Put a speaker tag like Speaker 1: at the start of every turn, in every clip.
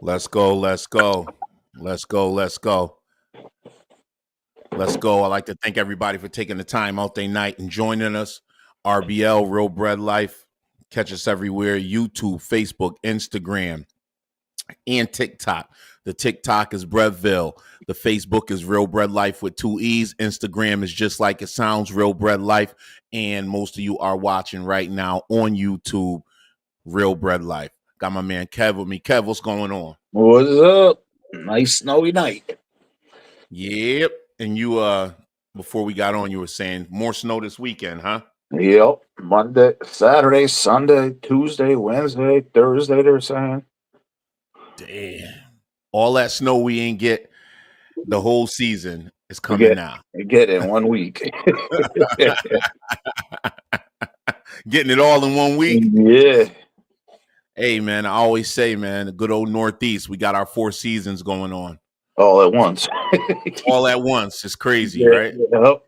Speaker 1: Let's go. Let's go. Let's go. Let's go. Let's go. I'd like to thank everybody for taking the time out their night and joining us. RBL, Real Bread Life. Catch us everywhere: YouTube, Facebook, Instagram, and TikTok. The TikTok is Breadville. The Facebook is Real Bread Life with 2 E's. Instagram is just like it sounds, Real Bread Life. And most of you are watching right now on YouTube, Real Bread Life. Got my man Kev with me. Kev, what's going on?
Speaker 2: What's up? Nice snowy night.
Speaker 1: Yep. And you before we got on, you were saying more snow this weekend, huh?
Speaker 2: Yep. Monday, Saturday, Sunday, Tuesday, Wednesday, Thursday, they're saying.
Speaker 1: Damn. All that snow we ain't get the whole season is
Speaker 2: You
Speaker 1: coming
Speaker 2: get
Speaker 1: now.
Speaker 2: you get it in 1 week.
Speaker 1: Getting it all in 1 week.
Speaker 2: Yeah.
Speaker 1: Hey man, I always say, man, the good old Northeast, we got our 4 seasons going on.
Speaker 2: All at once.
Speaker 1: All at once. It's crazy,
Speaker 2: Yeah,
Speaker 1: right?
Speaker 2: yep.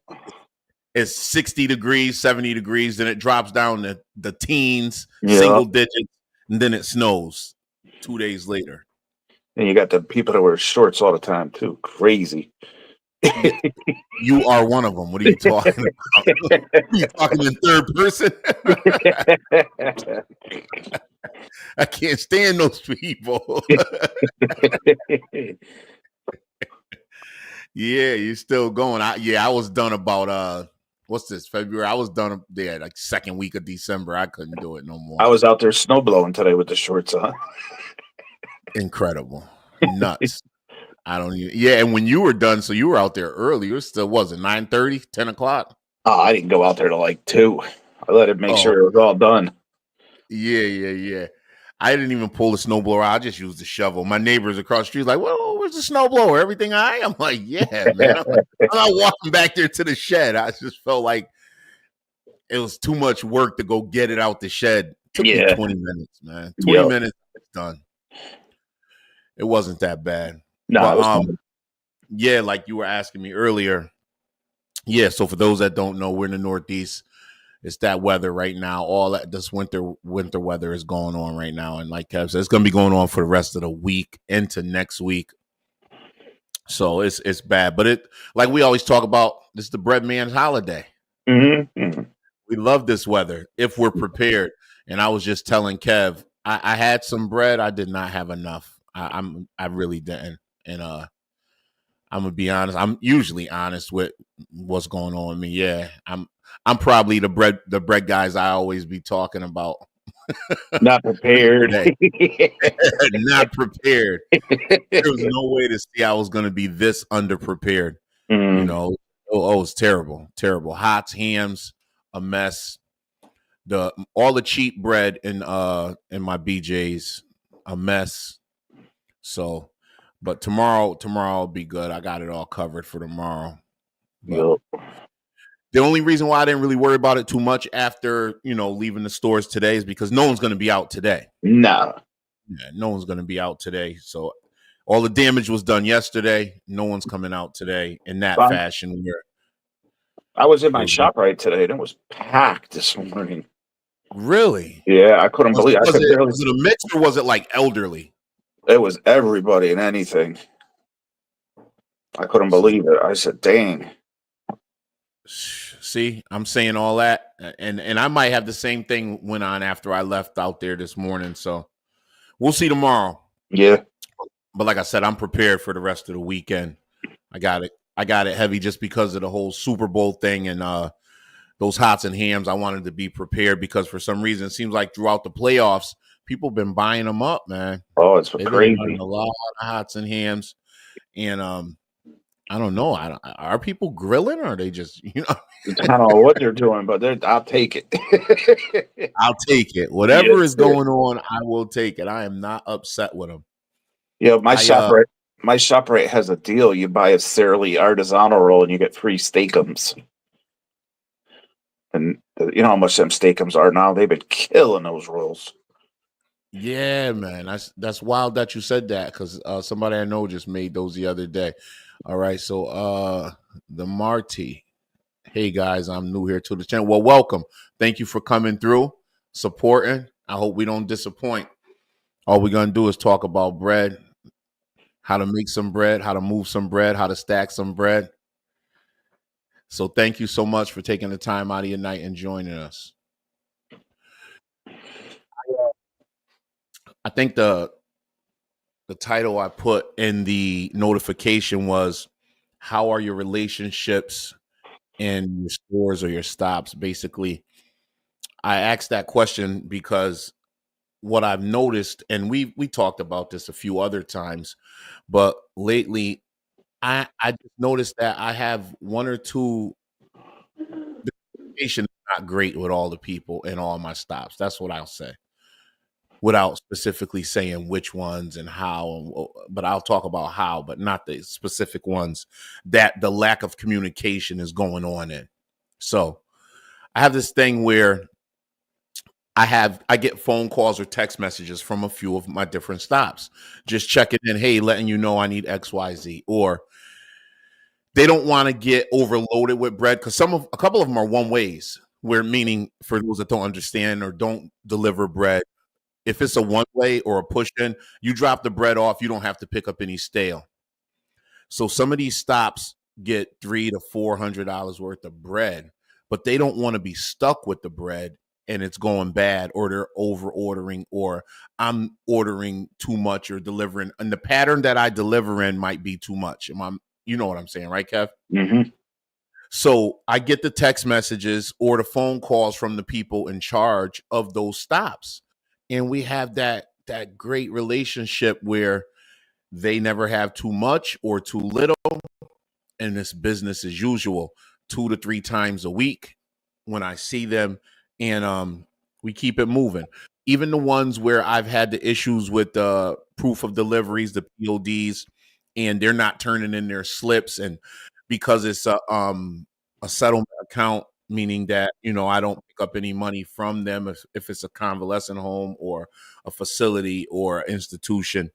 Speaker 1: It's 60 degrees, 70 degrees, then it drops down to the teens,
Speaker 2: Yeah.
Speaker 1: single digits, and then it snows 2 days later.
Speaker 2: And you got the people that wear shorts all the time too. Crazy.
Speaker 1: You are one of them. What are you talking about? Are you talking in third person? I can't stand those people. Yeah, you're still going. I was done about what's this, February? I was done there like second week of December. I couldn't do it no more.
Speaker 2: I was out there snow blowing today with the shorts on.
Speaker 1: Incredible. Nuts. I don't even and when you were done, so you were out there early. You were still, was it 9:30, 10 o'clock?
Speaker 2: Oh, I didn't go out there till like 2. I let it make
Speaker 1: Oh,
Speaker 2: sure it was all done.
Speaker 1: yeah. I didn't even pull the snowblower. I just used the shovel. My neighbors across the street like, well, where's the snowblower? Everything all right? I'm like, yeah, man. I'm not walking back there to the shed. I just felt like it was too much work to go get it out the shed. It took me
Speaker 2: Yeah.
Speaker 1: 20 minutes, man. 20
Speaker 2: Yep.
Speaker 1: minutes, it's done. It wasn't that bad.
Speaker 2: No, it was
Speaker 1: But
Speaker 2: fun.
Speaker 1: yeah, like you were asking me earlier. Yeah, so for those that don't know, we're in the Northeast. It's that weather right now. All that this winter weather is going on right now, and like Kev said, it's going to be going on for the rest of the week into next week. So it's bad, but it, like we always talk about, this is the bread man's holiday.
Speaker 2: Mm-hmm.
Speaker 1: We love this weather if we're prepared. And I was just telling Kev, I had some bread. I did not have enough. I really didn't. And I'm gonna be honest. I'm usually honest with what's going on with me. Yeah, I'm probably the bread guys I always be talking about.
Speaker 2: Not prepared.
Speaker 1: Not prepared. There was no way to see I was gonna be this underprepared. You
Speaker 2: Mm.
Speaker 1: know, it's terrible, terrible. Hots, hams, a mess. All the cheap bread in my BJ's, a mess. So, but tomorrow will be good. I got it all covered for tomorrow. But
Speaker 2: Yep.
Speaker 1: the only reason why I didn't really worry about it too much after, leaving the stores today is because no one's going to be out today.
Speaker 2: No.
Speaker 1: Yeah, no one's going to be out today. So all the damage was done yesterday. No one's coming out today in that fashion.
Speaker 2: I was in my shop right today and it was packed this morning.
Speaker 1: Really?
Speaker 2: Yeah, I couldn't believe it.
Speaker 1: Was it a mix or was it like elderly?
Speaker 2: It was everybody and anything. I couldn't believe it. I said, dang.
Speaker 1: See, I'm saying all that, and I might have the same thing went on after I left out there this morning. So we'll see tomorrow.
Speaker 2: Yeah.
Speaker 1: But like I said, I'm prepared for the rest of the weekend. I got it heavy just because of the whole Super Bowl thing and those hots and hams. I wanted to be prepared because for some reason it seems like throughout the playoffs, people have been buying them up, man.
Speaker 2: Oh, it's
Speaker 1: They've
Speaker 2: crazy.
Speaker 1: been buying a lot of hots and hams, and I don't know. Are people grilling or are they just,
Speaker 2: I don't know what they're doing, but I'll take it.
Speaker 1: I'll take it. Whatever is going on, I will take it. I am not upset with them.
Speaker 2: Yeah, my shop right has a deal. You buy a Sara Lee artisanal roll and you get free steakums. And you know how much them steakums are now? They've been killing those rolls.
Speaker 1: Yeah, man. That's wild that you said that because somebody I know just made those the other day. All right, so the Marty. Hey guys, I'm new here to the channel. Well, welcome. Thank you for coming through, supporting. I hope we don't disappoint. All we're gonna do is talk about bread, how to make some bread, how to move some bread, how to stack some bread. So thank you so much for taking the time out of your night and joining us. I think the title I put in the notification was, how are your relationships in your stores or your stops? Basically, I asked that question because what I've noticed, and we talked about this a few other times, but lately I just noticed that I have one or two, the communication is not great with all the people in all my stops. That's what I'll say, without specifically saying which ones and how. But I'll talk about how, but not the specific ones that the lack of communication is going on in. So I have this thing where I get phone calls or text messages from a few of my different stops, just checking in, hey, letting you know I need XYZ, or they don't want to get overloaded with bread because a couple of them are one ways. Where, meaning, for those that don't understand or don't deliver bread, if it's a one way or a push in, you drop the bread off, you don't have to pick up any stale. So some of these stops get $300 to $400 worth of bread, but they don't want to be stuck with the bread and it's going bad, or they're over ordering, or I'm ordering too much or delivering, and the pattern that I deliver in might be too much. You know what I'm saying, right, Kev?
Speaker 2: Mm-hmm.
Speaker 1: So I get the text messages or the phone calls from the people in charge of those stops, and we have that great relationship where they never have too much or too little, and it's business as usual, 2 to 3 times a week when I see them, and we keep it moving. Even the ones where I've had the issues with the proof of deliveries, the PODs, and they're not turning in their slips, and because it's a settlement account, meaning that I don't pick up any money from them if it's a convalescent home or a facility or institution.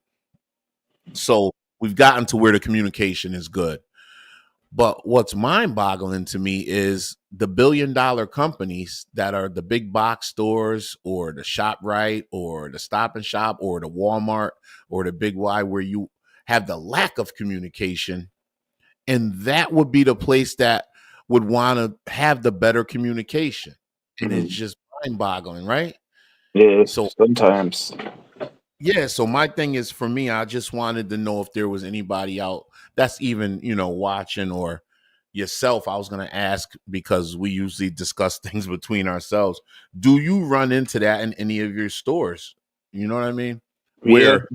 Speaker 1: So we've gotten to where the communication is good. But what's mind boggling to me is the $1 billion companies that are the big box stores or the ShopRite or the Stop and Shop or the Walmart or the Big Y, where you have the lack of communication. And that would be the place that would want to have the better communication. And it's
Speaker 2: Mm-hmm.
Speaker 1: just mind boggling, right?
Speaker 2: Yeah,
Speaker 1: So
Speaker 2: sometimes.
Speaker 1: yeah, so my thing is, for me, I just wanted to know if there was anybody out that's even, watching, or yourself. I was going to ask because we usually discuss things between ourselves. Do you run into that in any of your stores? You know what I mean?
Speaker 2: Yeah,
Speaker 1: Where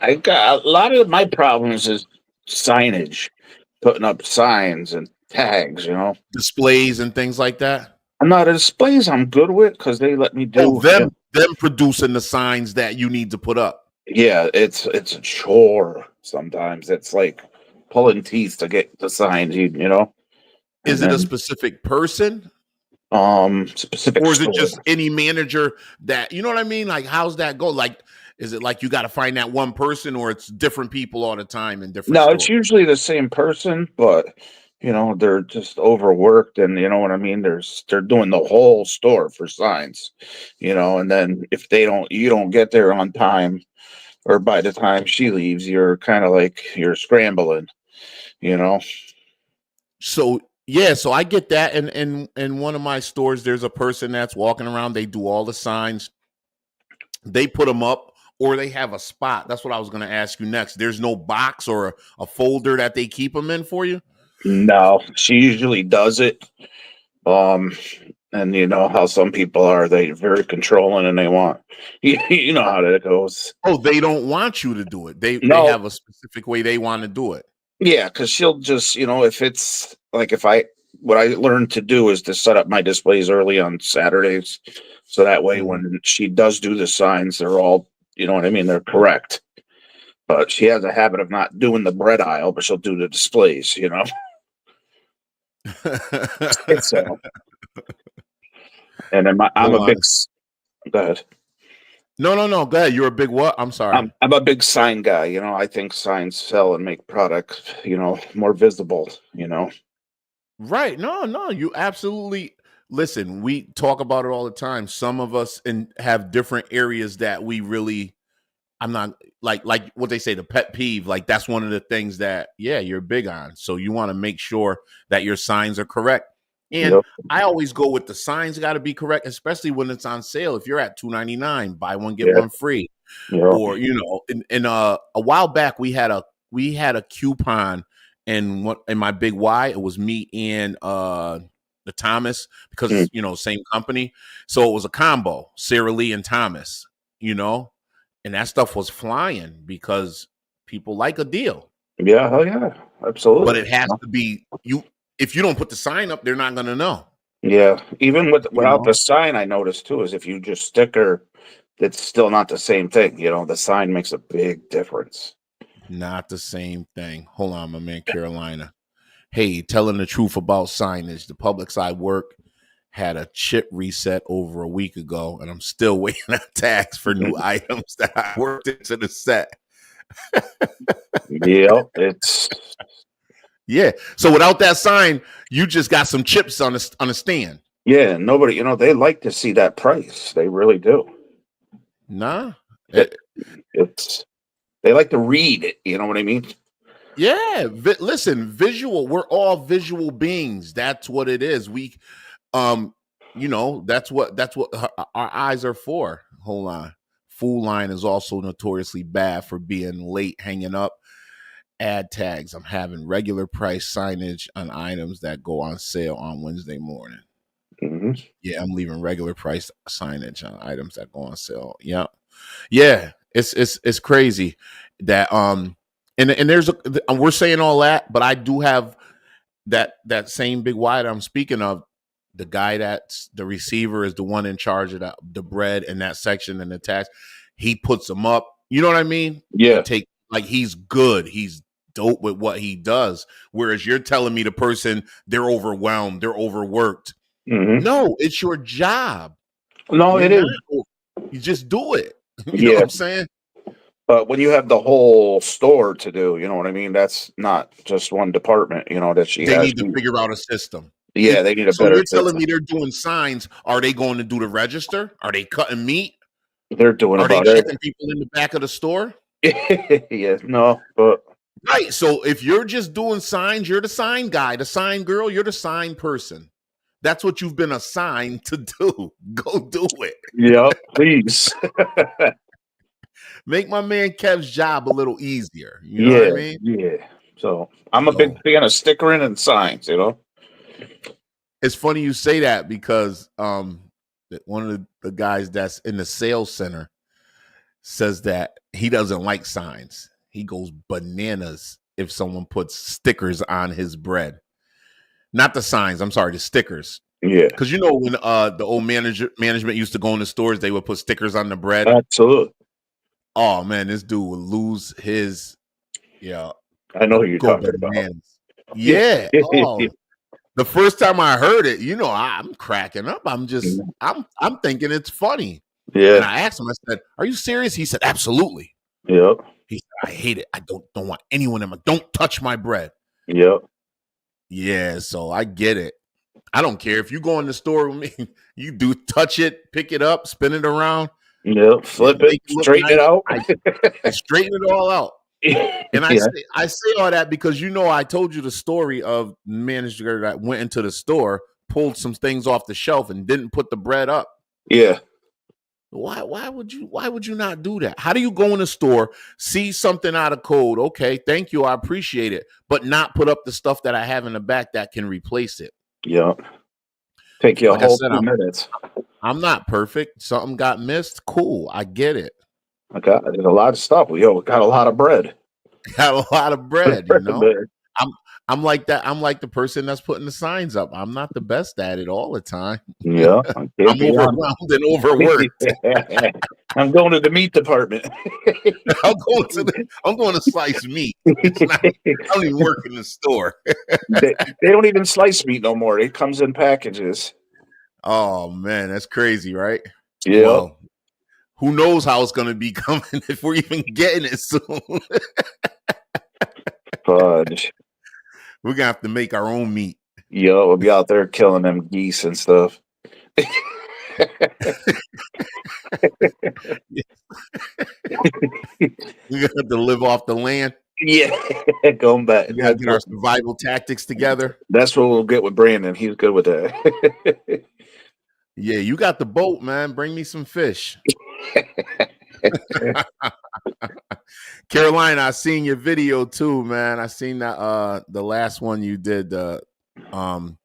Speaker 2: I got a lot of my problems is signage, putting up signs and tags.
Speaker 1: displays and things like that?
Speaker 2: I'm not displays. I'm good with because they let me
Speaker 1: Oh,
Speaker 2: do.
Speaker 1: them producing the signs that you need to put up.
Speaker 2: Yeah, it's a chore sometimes. It's like pulling teeth to get the signs, and
Speaker 1: Is it a
Speaker 2: then
Speaker 1: specific person,
Speaker 2: specific
Speaker 1: or is it
Speaker 2: store.
Speaker 1: just any manager that, you know what I mean? Like, how's that go? Like, is it like you got to find that one person, or it's different people all the time in different
Speaker 2: No, it's
Speaker 1: stores?
Speaker 2: usually the same person, but they're just overworked, and you know what I mean. They're doing the whole store for signs, and then if you don't get there on time, or by the time she leaves, you're kind of like you're scrambling, you know.
Speaker 1: So yeah, so I get that. And in one of my stores, there's a person that's walking around. They do all the signs. They put them up, or they have a spot. That's what I was going to ask you next. There's no box or a folder that they keep them in for you.
Speaker 2: No, she usually does it. Um, and you know how some people are, they very controlling and they want, you know how that goes.
Speaker 1: Oh, they don't want you to do it. They
Speaker 2: No,
Speaker 1: have a specific way they want to do it.
Speaker 2: yeah, because she'll just, if it's like what I learned to do is to set up my displays early on Saturdays. So that way,
Speaker 1: Mhm.
Speaker 2: when she does do the signs, they're all, you know what I mean? They're correct. But she has a habit of not doing the bread aisle, but she'll do the displays. So, and then I'm
Speaker 1: Hold
Speaker 2: a big,
Speaker 1: on.
Speaker 2: go ahead.
Speaker 1: No. Go ahead. You're a big what? I'm sorry.
Speaker 2: I'm a big sign guy. I think signs sell and make products, more visible.
Speaker 1: Right. No. You absolutely. listen, we talk about it all the time. Some of us have different areas that we really, I'm not like what they say, the pet peeve. Like that's one of the things that, yeah, you're big on. So you want to make sure that your signs are correct. And
Speaker 2: Yep.
Speaker 1: I always go with the signs got to be correct, especially when it's on sale. If you're at $2.99, buy one get
Speaker 2: Yeah.
Speaker 1: one free.
Speaker 2: Yep.
Speaker 1: Or in a while back we had a coupon in my big Y. It was me and the Thomas because
Speaker 2: Mm.
Speaker 1: it's same company. So it was a combo, Sarah Lee and Thomas, you know, and that stuff was flying because people like a deal.
Speaker 2: Yeah. Hell yeah.
Speaker 1: But
Speaker 2: Absolutely.
Speaker 1: it has to be you. If you don't put the sign up, they're not gonna know.
Speaker 2: Yeah. Even
Speaker 1: You
Speaker 2: without
Speaker 1: know,
Speaker 2: the sign, I noticed too is if you just sticker, it's still not the same thing. The sign makes a big difference.
Speaker 1: not the same thing. Hold on, my man, Carolina. Hey, telling the truth about signage. The Publix I work had a chip reset over a week ago, and I'm still waiting on tags for new items that I worked into the set.
Speaker 2: Yep. It's
Speaker 1: Yeah. So without that sign, you just got some chips on a stand.
Speaker 2: yeah. Nobody. They like to see that price. They really do.
Speaker 1: Nah.
Speaker 2: It, it's they like to read it. You know what I mean?
Speaker 1: Yeah. Listen, visual. We're all visual beings. That's what it is. Um, that's what our eyes are for. Hold on. Food Line is also notoriously bad for being late hanging up. Ad tags. I'm having regular price signage on items that go on sale on Wednesday morning.
Speaker 2: Hmm.
Speaker 1: Yeah, I'm leaving regular price signage on items that go on sale. Yeah. Yeah. It's crazy that and we're saying all that, but I do have that same big wide I'm speaking of. The guy that's the receiver is the one in charge of the bread in that section and the tax. He puts them up. You know what I mean? He
Speaker 2: Yeah.
Speaker 1: take like he's good. He's dope with what he does. Whereas you're telling me the person they're overwhelmed, they're overworked.
Speaker 2: Hmm.
Speaker 1: No, it's your job.
Speaker 2: No,
Speaker 1: You're
Speaker 2: it
Speaker 1: not.
Speaker 2: is.
Speaker 1: You just do it. You know what
Speaker 2: Yeah.
Speaker 1: I'm saying?
Speaker 2: But when you have the whole store to do, you know what I mean? That's not just one department, that she
Speaker 1: They
Speaker 2: has.
Speaker 1: need to figure out a system.
Speaker 2: Yeah, they need a
Speaker 1: So
Speaker 2: better
Speaker 1: you're telling
Speaker 2: system.
Speaker 1: me they're doing signs. Are they going to do the register? Are they cutting meat?
Speaker 2: They're doing
Speaker 1: Are they
Speaker 2: about it.
Speaker 1: checking people in the back of the store?
Speaker 2: Yeah, no, but
Speaker 1: Right. So if you're just doing signs, you're the sign guy, the sign girl, you're the sign person. That's what you've been assigned to do. Go do it.
Speaker 2: yeah, please.
Speaker 1: Make my man Kev's job a little easier. You know what I
Speaker 2: Yeah,
Speaker 1: mean?
Speaker 2: yeah. So I'm a big
Speaker 1: So
Speaker 2: fan of stickering and signs.
Speaker 1: it's funny you say that because one of the guys that's in the sales center says that he doesn't like signs. He goes bananas if someone puts stickers on his bread. Not the signs, I'm sorry, the stickers.
Speaker 2: Yeah,
Speaker 1: Because when the old management used to go in the stores, they would put stickers on the bread.
Speaker 2: absolutely.
Speaker 1: Oh man, this dude would lose his yeah,
Speaker 2: I know who you're
Speaker 1: go
Speaker 2: talking about.
Speaker 1: bananas. Yeah. Oh, the first time I heard it, I'm cracking up. I'm thinking it's funny. And
Speaker 2: Yeah,
Speaker 1: I asked him, I said, "Are you serious?" He said, "Absolutely."
Speaker 2: yep,
Speaker 1: He said, "I hate it. I don't want anyone in my don't touch my bread."
Speaker 2: yep,
Speaker 1: Yeah, so I get it. I don't care if you go in the store with me, you do touch it, pick it up, spin it around,
Speaker 2: yep.
Speaker 1: yeah,
Speaker 2: Flip it,
Speaker 1: make it look
Speaker 2: straighten it
Speaker 1: nice.
Speaker 2: out.
Speaker 1: I straighten it all out. And
Speaker 2: Yeah,
Speaker 1: I say all that because I told you the story of the manager that went into the store, pulled some things off the shelf and didn't put the bread up.
Speaker 2: yeah,
Speaker 1: Why would you not do that? How do you go in a store, see something out of code? Okay, thank you, I appreciate it, but not put up the stuff that I have in the back that can replace it.
Speaker 2: yep. Take you a
Speaker 1: Like I
Speaker 2: whole
Speaker 1: said,
Speaker 2: 2 minutes.
Speaker 1: I'm not perfect. Something got missed. Cool, I get it.
Speaker 2: There's a lot of stuff. We got a lot of bread.
Speaker 1: Got a lot of bread,
Speaker 2: But,
Speaker 1: I'm I'm like that. I'm like the person that's putting the signs up. I'm not the best at it all the time.
Speaker 2: yeah, I can't
Speaker 1: I'm
Speaker 2: be on.
Speaker 1: overwhelmed and overworked.
Speaker 2: I'm going to the meat department.
Speaker 1: I'm going to slice meat. It's not. I don't even work in the store.
Speaker 2: They don't even slice meat no more. It comes in packages.
Speaker 1: Oh man, that's crazy, right?
Speaker 2: Yep.
Speaker 1: Well, who knows how it's going to be coming if we're even getting it soon.
Speaker 2: Fudge.
Speaker 1: We're gonna have to make our own meat.
Speaker 2: Yo, I'll be out there killing them geese and stuff.
Speaker 1: We got to live off the land.
Speaker 2: Yeah, going back.
Speaker 1: We got to get our survival tactics together.
Speaker 2: That's what we'll get with Brandon. He's good with that.
Speaker 1: Yeah, you got the boat, man. Bring me some fish. Carolina, I seen your video too, man. I seen that the last one you did. Um,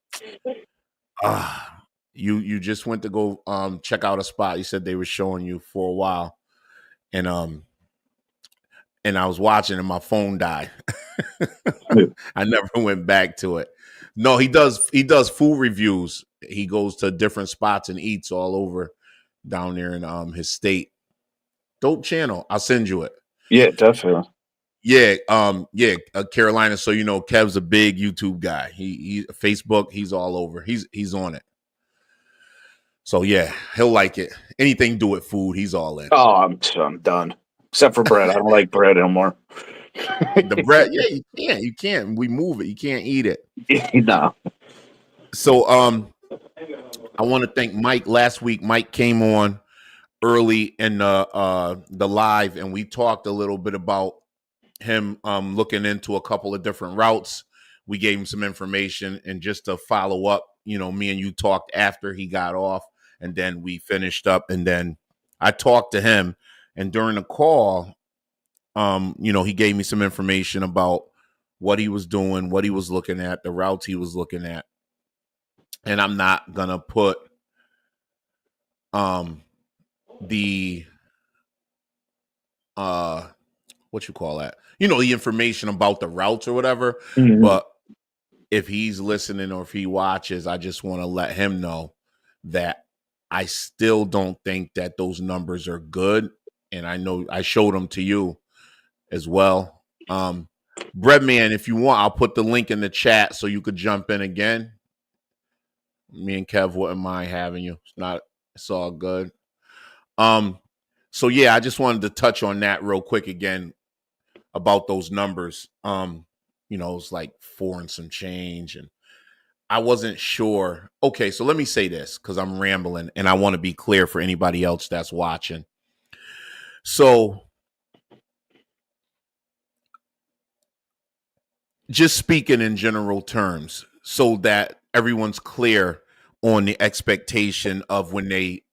Speaker 1: uh, you just went to go check out a spot. You said they were showing you for a while, and I was watching and my phone died. I never went back to it. No, he does food reviews. He goes to different spots and eats all over down there in his state. Dope channel. I'll send you it.
Speaker 2: Yeah, definitely.
Speaker 1: Yeah, Carolina. So you know, Kev's a big YouTube guy. He Facebook. He's all over. He's on it. So yeah, he'll like it. Anything to do with food, he's all in.
Speaker 2: Oh, I'm done. Except for bread. I don't like bread anymore.
Speaker 1: The bread, yeah, you can't. We move it. You can't eat it.
Speaker 2: No.
Speaker 1: So I want to thank Mike. Last week, Mike came on early in the live, and we talked a little bit about him looking into a couple of different routes. We gave him some information, and just to follow up, you know, me and you talked after he got off, and then we finished up, and then I talked to him, and during the call, you know, he gave me some information about what he was doing, what he was looking at, the routes he was looking at, and I'm not gonna put the what you call that, you know, the information about the routes or whatever.
Speaker 2: Mhm.
Speaker 1: But if he's listening or if he watches, I just want to let him know that I still don't think that those numbers are good. And I know I showed them to you as well. Breadman, if you want, I'll put the link in the chat so you could jump in again. Me and Kev wouldn't mind having you. It's all good. So yeah, I just wanted to touch on that real quick again about those numbers. You know, it's like 4 and some change, and I wasn't sure. Okay, so let me say this because I'm rambling and I want to be clear for anybody else that's watching. So just speaking in general terms so that everyone's clear on the expectation of when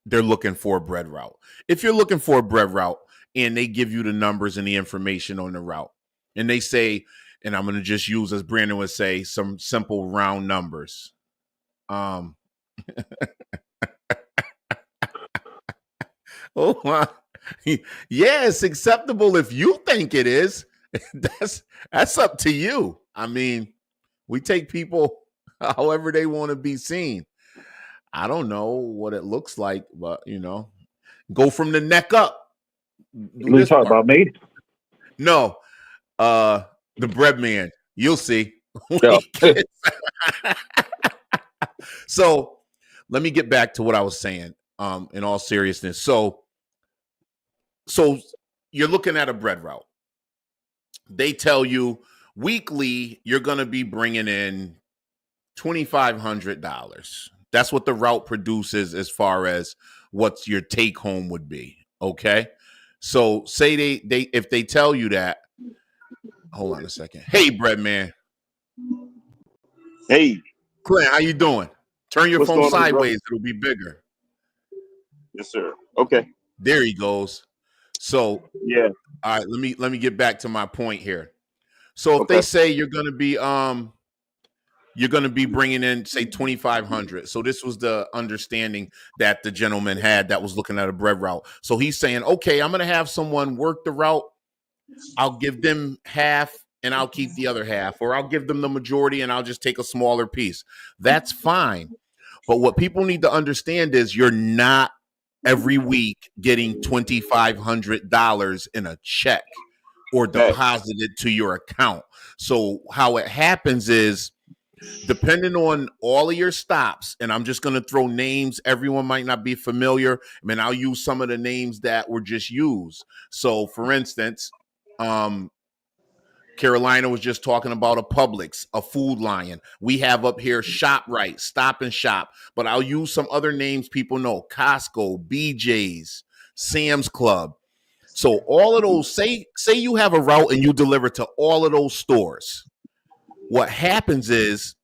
Speaker 1: they're looking for a bread route. If you're looking for a bread route and they give you the numbers and the information on the route, and they say, and I'm going to just use, as Brandon would say, some simple round numbers. Oh my. Yeah, it's acceptable if you think it is. That's up to you. I mean, we take people however they want to be seen. I don't know what it looks like, but you know, go from the neck up. Do
Speaker 2: We
Speaker 1: this
Speaker 2: talk
Speaker 1: part.
Speaker 2: about me?
Speaker 1: No, the bread man. You'll see.
Speaker 2: No.
Speaker 1: So let me get back to what I was saying. In all seriousness, so you're looking at a bread route. They tell you weekly you're going to be bringing in $2,500. That's what the route produces as far as what your take home would be. Okay. So say they if they tell you that, hold on a second. Hey, bread man.
Speaker 3: Hey,
Speaker 1: Clint, how you doing? Turn your
Speaker 3: what's
Speaker 1: phone
Speaker 3: going on, brother?
Speaker 1: sideways. It'll be bigger.
Speaker 3: Yes, sir. Okay.
Speaker 1: There he goes. So,
Speaker 3: Yeah.
Speaker 1: all right, let me get back to my point here. So if they
Speaker 3: Okay.
Speaker 1: say you're going to be bringing in say 2,500. So this was the understanding that the gentleman had that was looking at a bread route. So he's saying, okay, I'm going to have someone work the route. I'll give them half and I'll keep the other half, or I'll give them the majority and I'll just take a smaller piece. That's fine. But what people need to understand is you're not every week getting $2,500 in a check or deposited to your account. So how it happens is, depending on all of your stops, and I'm just going to throw names everyone might not be familiar. I mean, I'll use some of the names that were just used. So for instance, Carolina was just talking about a Publix, a Food Lion. We have up here ShopRite, Stop and Shop, but I'll use some other names people know: Costco, BJ's, Sam's Club. So all of those, say you have a route and you deliver to all of those stores. What happens is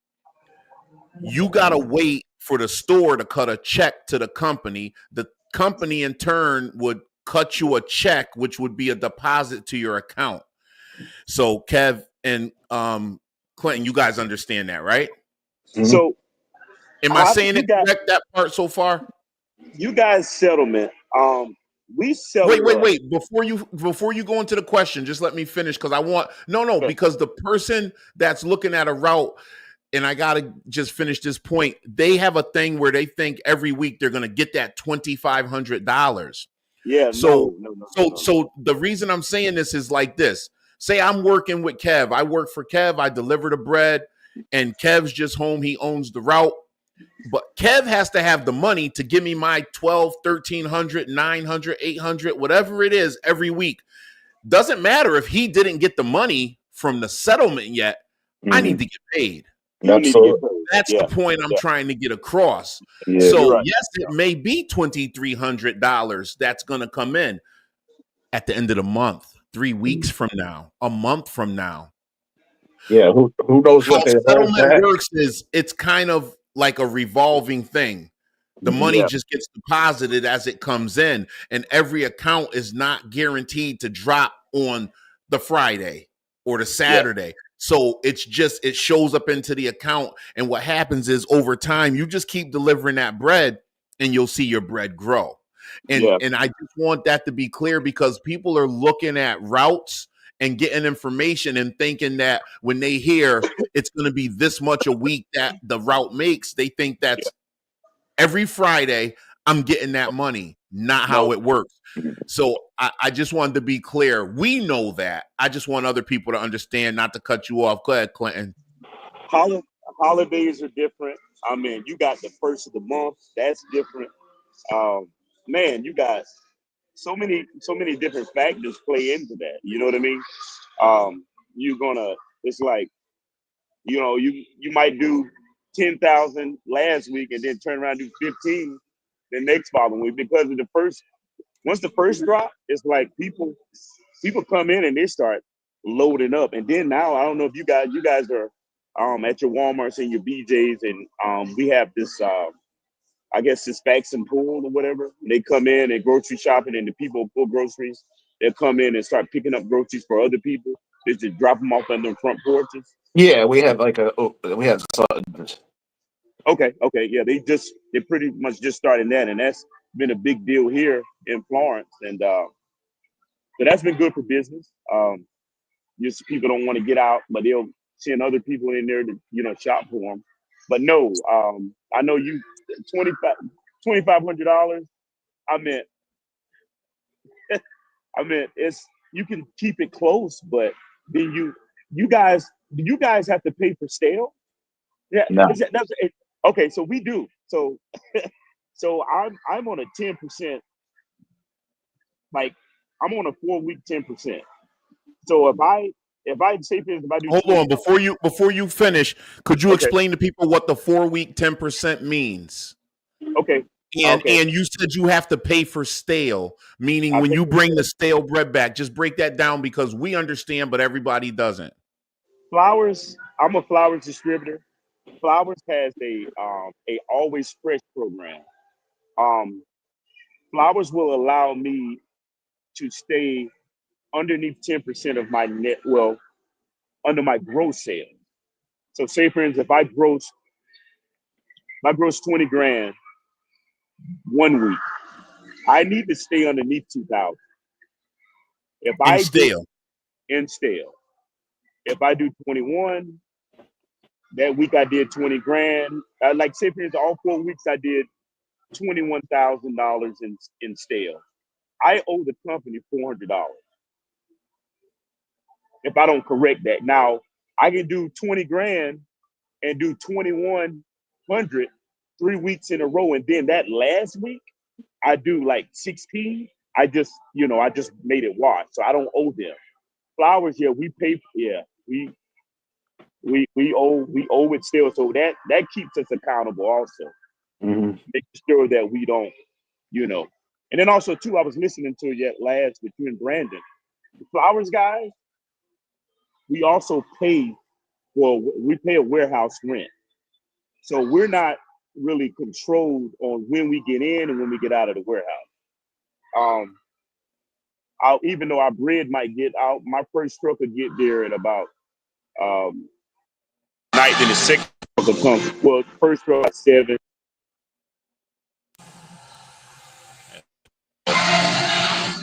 Speaker 1: you got to wait for the store to cut a check to the company. The company in turn would cut you a check, which would be a deposit to your account. So Kev and Clinton, you guys understand that, right?
Speaker 2: Mhm.
Speaker 3: So
Speaker 1: Am I saying it correct, that part so far?
Speaker 3: you guys settlement. We settle
Speaker 1: Wait. Before you go into the question, just let me finish because I want because the person that's looking at a route, and I gotta just finish this point. They have a thing where they think every week they're gonna get that $2,500.
Speaker 3: Yeah,
Speaker 1: So
Speaker 3: no.
Speaker 1: the reason I'm saying this is like this. Say I'm working with Kev. I work for Kev. I deliver the bread, and Kev's just home. He owns the route. But Kev has to have the money to give me my 12, 1,300, 900, 800, whatever it is every week. Doesn't matter if he didn't get the money from the settlement yet. I need to get paid.
Speaker 3: You need to get paid.
Speaker 1: That's the point I'm trying to get across.
Speaker 2: Yeah.
Speaker 1: So,
Speaker 3: Right.
Speaker 1: yes, it may be $2,300 that's going to come in at the end of the month, 3 weeks from now, a month from now.
Speaker 2: Yeah, who knows
Speaker 1: How
Speaker 2: what they hold
Speaker 1: settlement
Speaker 2: back?
Speaker 1: works is it's kind of like a revolving thing. The money just gets deposited as it comes in, and every account is not guaranteed to drop on the Friday or the Saturday. So it shows up into the account, and what happens is over time you just keep delivering that bread and you'll see your bread grow. And I just want that to be clear because people are looking at routes and getting information and thinking that when they hear it's going to be this much a week that the route makes, they think that's every Friday I'm getting that money. Not how it works. So I just wanted to be clear. We know that. I just want other people to understand, not to cut you off. Go ahead, Clinton.
Speaker 3: Holidays are different. I mean, you got the first of the month. That's different. Man, you got so many different factors play into that. You know what I mean? You're gonna. It's like you might do 10,000 last week and then turn around and do 15 the next following week because of the first. Once the first drop, it's like people come in and they start loading up, and then now I don't know if you guys are at your Walmarts and your BJ's, and we have this I guess this Facts and Pool or whatever. They come in and grocery shopping, and the people pull groceries. They'll come in and start picking up groceries for other people. They just drop them off on their front porches.
Speaker 2: Yeah, we have
Speaker 3: Okay, yeah. They pretty much just started that, and that's been a big deal here in Florence, and so that's been good for business. Just people don't want to get out, but they'll send other people in there to shop for them. But no, I know you $2,500. I meant it's you can keep it close, but then you guys do you guys have to pay for stale? Yeah,
Speaker 2: no.
Speaker 3: okay. So we do. So so I'm on a 10%. Like I'm on a 4-week 10%. So if I say for instance, if I do
Speaker 1: Hold
Speaker 3: 20,
Speaker 1: on, before you finish, could you
Speaker 3: okay,
Speaker 1: explain to people what the 4-week 10% means?
Speaker 3: okay,
Speaker 1: And you said you have to pay for stale, meaning when you bring the stale bread back, just break that down because we understand, but everybody doesn't.
Speaker 3: Flowers. I'm a flowers distributor. Flowers has a always fresh program. Um, Flowers will allow me to stay underneath 10% of my net, well, under my gross sales. So say for instance, if I gross 20 grand 1 week, I need to stay underneath 2,000. If
Speaker 1: In
Speaker 3: I do
Speaker 1: stale.
Speaker 3: in stale, if I do 21, that week I did 20 grand. Like say for instance, all 4 weeks I did $21,000 in stale. I owe the company $400 if I don't correct that. Now I can do 20 grand and do 2,100 3 weeks in a row, and then that last week I do like 16. I just made it wash, so I don't owe them. flowers, yeah, we pay. Yeah, we owe it still. So that keeps us accountable also,
Speaker 2: Mhm.
Speaker 3: making sure that we don't, you know. And then also too, I was listening to it last with you and Brandon. The flowers guys, we also pay we pay a warehouse rent. So we're not really controlled on when we get in and when we get out of the warehouse. Um, even though our bread might get out, my first truck would get there at about um, night, then the second truck will come. Well, first truck at 7,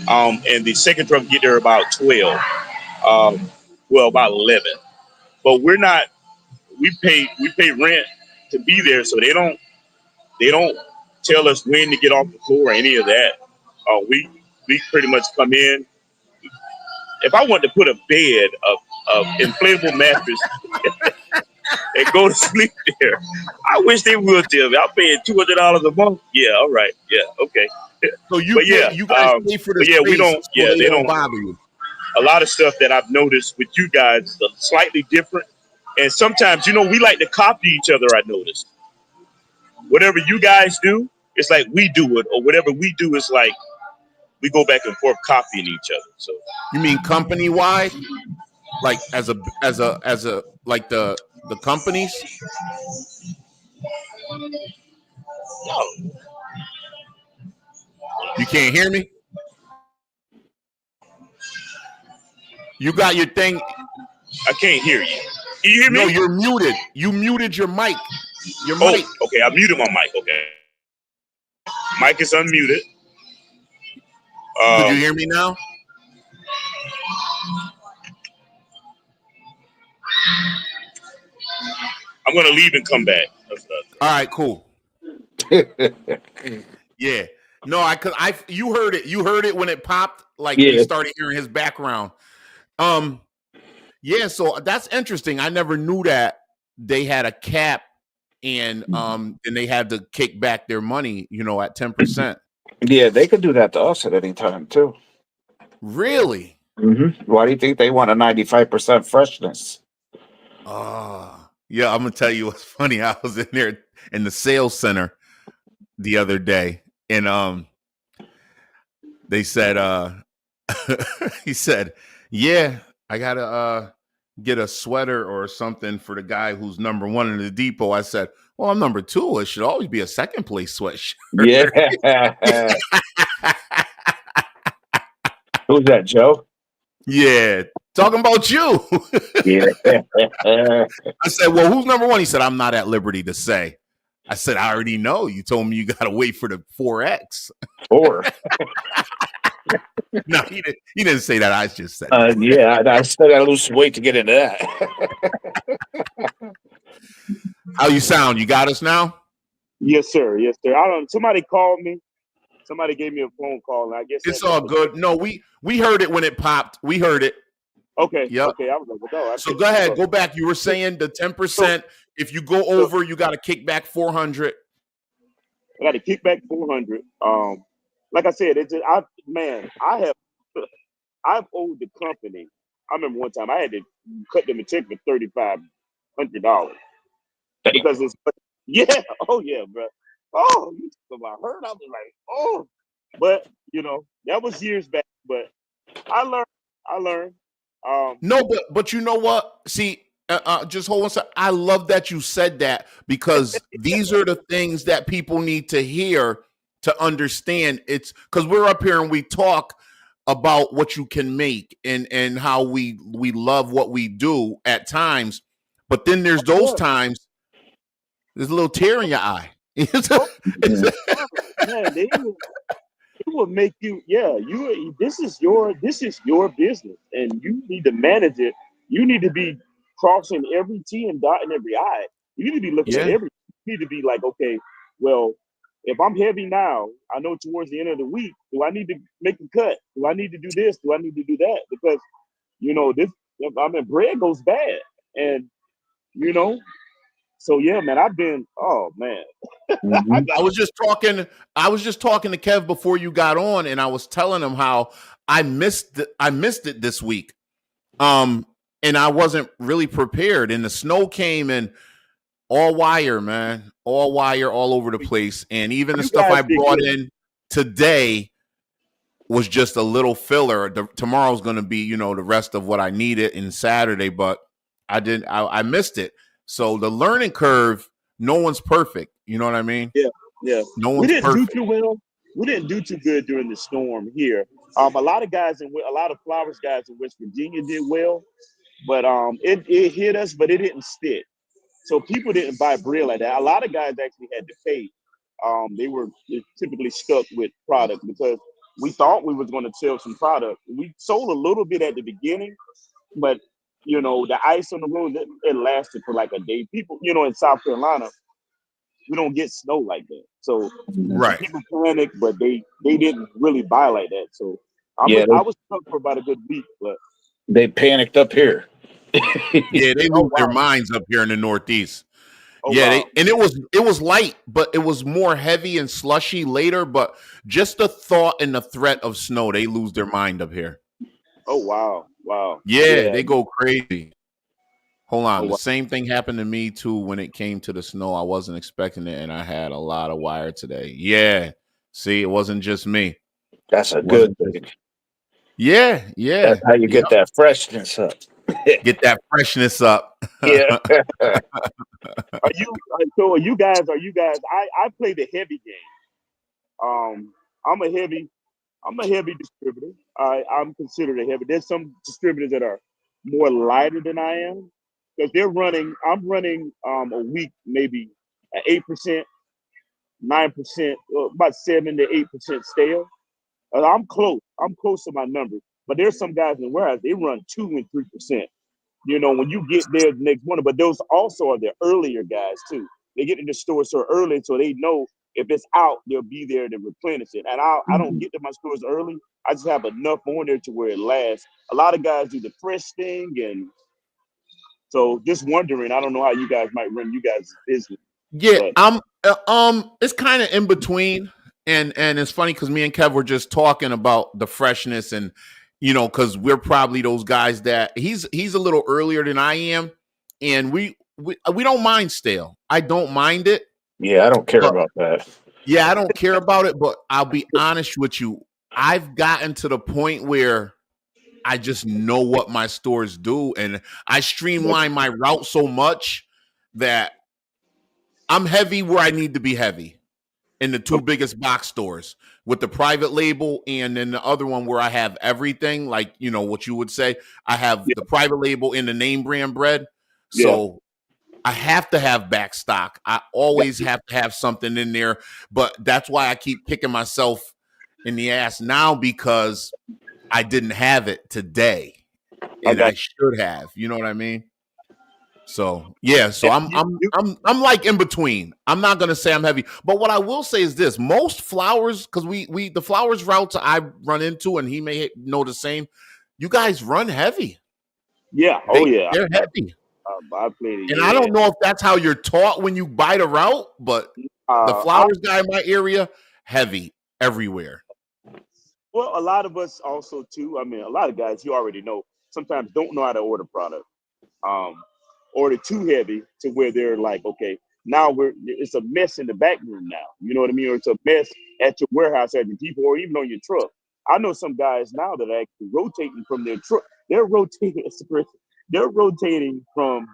Speaker 3: and the second truck get there about 12. Well, about 11. But we're not. We pay rent to be there, so they don't tell us when to get off the floor or any of that. We pretty much come in. If I want to put a bed of inflatable mattress and go to sleep there, I wish they would tell me. I'm paying $200 a month. Yeah, all right. Yeah, okay.
Speaker 1: So
Speaker 3: But yeah,
Speaker 1: you guys pay for the
Speaker 3: but yeah, we
Speaker 1: space,
Speaker 3: don't.
Speaker 1: so
Speaker 3: Yeah,
Speaker 1: they
Speaker 3: they
Speaker 1: don't
Speaker 3: don't.
Speaker 1: bother you.
Speaker 3: A lot of stuff that I've noticed with you guys is slightly different, and sometimes we like to copy each other. I noticed whatever you guys do, it's like we do it, or whatever we do is like we go back and forth copying each other. So
Speaker 1: You mean company wide, like as a like the companies?
Speaker 3: no,
Speaker 1: You can't hear me. You got your thing.
Speaker 3: I can't hear you. Can you hear
Speaker 1: No,
Speaker 3: me?
Speaker 1: you're muted. You muted your mic. Your
Speaker 3: Oh,
Speaker 1: mic.
Speaker 3: okay. I muted my mic. Okay, mic is unmuted.
Speaker 1: Could you
Speaker 3: Um,
Speaker 1: hear me now?
Speaker 3: I'm gonna leave and come back.
Speaker 1: All right, cool. Yeah. No, I could. You heard it. You heard it when it popped. Like we
Speaker 2: Yeah.
Speaker 1: started hearing his background. Yeah. So that's interesting. I never knew that they had a cap, and they had to kick back their money. At 10%.
Speaker 2: Yeah, they could do that to us at any time too.
Speaker 1: Really?
Speaker 2: Why do you think they want a 95% freshness?
Speaker 1: Yeah. I'm gonna tell you what's funny. I was in there in the sales center the other day, and they said, he said, yeah, I gotta get a sweater or something for the guy who's number one in the depot. I said, well, I'm number two. It should always be a second place sweatshirt.
Speaker 2: Yeah. Who's that, Joe?
Speaker 1: Yeah, talking about you.
Speaker 2: Yeah.
Speaker 1: I said, well, who's number one? He said, I'm not at liberty to say. I said, I already know. You told me you got to wait for the 4X.
Speaker 2: 4.
Speaker 1: No, he didn't say that. I just said that.
Speaker 2: Yeah, I still got to lose some weight to get into that.
Speaker 1: How you sound? You got us now?
Speaker 3: Yes, sir. Yes, sir. I don't. Somebody called me. Somebody gave me a phone call, and I guess
Speaker 1: It's all good. No, we heard it when it popped. We heard it.
Speaker 3: Okay.
Speaker 1: Yep.
Speaker 3: Okay. I was like, well, no.
Speaker 1: So go ahead, go back. You were saying the 10%. If you go over, you got to kick back 400.
Speaker 3: I got to kick back 400. Like I said, I've owed the company. I remember one time I had to cut them a check for $3,500 because it's yeah. Oh yeah, bro. Oh, you talking about hurt? I was like, oh, but that was years back. But I learned. I learned.
Speaker 1: No, but you know what? See, just hold on a second. I love that you said that because these are the things that people need to hear to understand. It's because we're up here and we talk about what you can make and how we love what we do at times, but then there's those times there's a little tear in your eye.
Speaker 3: Man, they will make you. Yeah, This is your business, and you need to manage it. You need to be crossing every T and dotting every I. You need to be looking at
Speaker 1: Yeah.
Speaker 3: every. You need to be like, okay, well, if I'm heavy now, I know towards the end of the week, do I need to make a cut? Do I need to do this? Do I need to do that? Because this. I mean, bread goes bad, and So yeah, man, I've been. Oh man,
Speaker 2: Mhm.
Speaker 1: I was just talking to Kev before you got on, and I was telling him how I missed it this week. And I wasn't really prepared. And the snow came and all wire, man, all wire all over the place. And even the
Speaker 3: You
Speaker 1: stuff
Speaker 3: guys
Speaker 1: I
Speaker 3: did
Speaker 1: brought
Speaker 3: good.
Speaker 1: in today was just a little filler. Tomorrow's going to be, the rest of what I needed in Saturday, but I missed it. So the learning curve, no one's perfect. You know what I mean?
Speaker 3: Yeah, yeah.
Speaker 1: No
Speaker 3: We
Speaker 1: one's
Speaker 3: didn't do
Speaker 1: perfect.
Speaker 3: too well. We didn't do too good during the storm here. A lot of guys a lot of Flowers guys in West Virginia did well, but it hit us, but it didn't stick. So people didn't buy bread like that. A lot of guys actually had to pay. They were typically stuck with product because we thought we was going to sell some product. We sold a little bit at the beginning, but the ice on the road it lasted for like a day. People, in South Carolina, we don't get snow like that. So
Speaker 1: Right.
Speaker 3: people panic, but they didn't really buy like that. So
Speaker 2: Yeah,
Speaker 3: I was stuck for about a good week, but
Speaker 2: they panicked up here.
Speaker 1: Yeah, they
Speaker 3: oh
Speaker 1: lose their
Speaker 3: wow,
Speaker 1: minds up here in the Northeast.
Speaker 3: oh
Speaker 1: Yeah,
Speaker 3: wow,
Speaker 1: and it was light, but it was more heavy and slushy later. But just the thought and the threat of snow, they lose their mind up here.
Speaker 3: oh wow, wow,
Speaker 1: Yeah,
Speaker 3: yeah,
Speaker 1: they go crazy. Hold
Speaker 3: oh
Speaker 1: on, the
Speaker 3: wow.
Speaker 1: same thing happened to me too when it came to the snow. I wasn't expecting it, and I had a lot of wire today. Yeah, see, it wasn't just me.
Speaker 2: That's a good
Speaker 1: Wasn't just
Speaker 2: thing.
Speaker 1: yeah,
Speaker 2: That's
Speaker 1: yeah,
Speaker 2: how you
Speaker 1: yep.
Speaker 2: get that freshness up.
Speaker 1: Get that freshness up.
Speaker 2: Yeah.
Speaker 3: So are you guys? I play the heavy game. I'm a heavy. I'm a heavy distributor. I'm considered a heavy. There's some distributors that are more lighter than I am because they're running. I'm running a week maybe at 8%, 9%, about 7 to 8% stale. I'm close. I'm close to my numbers. But there's some guys in the warehouse they run 2 and 3%. When you get there the next morning, but those also are the earlier guys too. They get in the store so early, so they know if it's out, they'll be there to replenish it. And I don't get to my stores early. I just have enough on there to where it lasts. A lot of guys do the fresh thing, and so just wondering. I don't know how you guys might run you guys' business,
Speaker 1: Yeah,
Speaker 3: but
Speaker 1: it's kind of in between, and it's funny because me and Kev were just talking about the freshness, and because we're probably those guys that he's a little earlier than I am, and we don't mind stale. I don't mind it,
Speaker 2: Yeah, I don't care
Speaker 1: but
Speaker 2: about that.
Speaker 1: yeah, I don't care about it. But I'll be honest with you, I've gotten to the point where I just know what my stores do, and I streamline my route so much that I'm heavy where I need to be heavy in the two biggest box stores with the private label and then the other one where I have everything, like what you would say. I have
Speaker 3: yeah,
Speaker 1: the private label and the name brand bread.
Speaker 3: yeah,
Speaker 1: So I have to have back stock. I always have to have something in there. But that's why I keep kicking myself in the ass now because I didn't have it today.
Speaker 3: I
Speaker 1: And
Speaker 3: got
Speaker 1: I should have. You know what I mean? So yeah, so
Speaker 3: you.
Speaker 1: I'm I'm I'm like in between. I'm not gonna say I'm heavy, but what I will say is this: most flowers, because we the flowers routes I run into, and he may know the same. You guys run heavy.
Speaker 3: Yeah, oh
Speaker 1: They
Speaker 3: yeah,
Speaker 1: they're heavy,
Speaker 3: I played it.
Speaker 1: and I
Speaker 3: Yeah,
Speaker 1: don't know if that's how you're taught when you buy the route, but the
Speaker 3: I
Speaker 1: flowers guy in my area heavy everywhere.
Speaker 3: Well, a lot of us also too. I mean, a lot of guys you already know sometimes don't know how to order product. Order too heavy to where they're like, okay, now it's a mess in the back room now. You know what I mean? Or it's a mess at your warehouse at your depot or even on your truck. I know some guys now that are actually rotating from their truck. They're rotating. They're rotating from